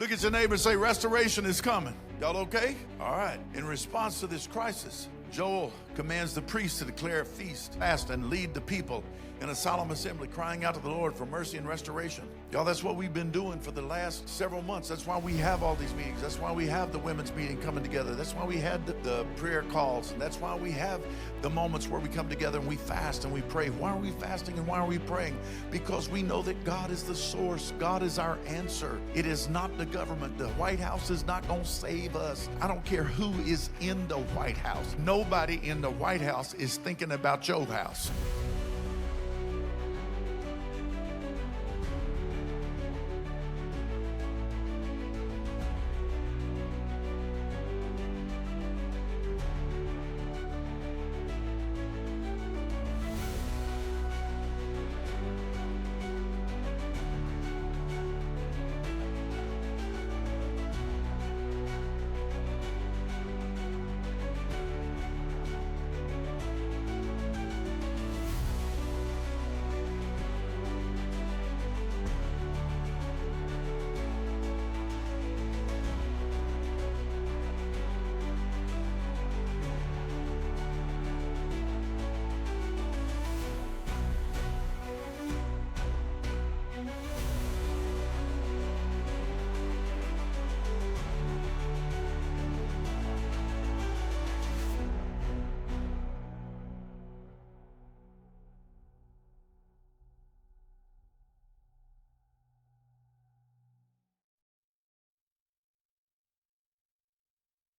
Look at your neighbor and say, restoration is coming. Y'all okay? All right. In response to this crisis, Joel commands the priests to declare a feast, fast, and lead the people in a solemn assembly, crying out to the Lord for mercy and restoration. Y'all, that's what we've been doing for the last several months. That's why we have all these meetings. That's why we have the women's meeting coming together. That's why we had the prayer calls. And that's why we have the moments where we come together and we fast and we pray. Why are we fasting and why are we praying? Because we know that God is the source. God is our answer. It is not the government. The White House is not going to save us. I don't care who is in the White House. Nobody in the White House is thinking about your house.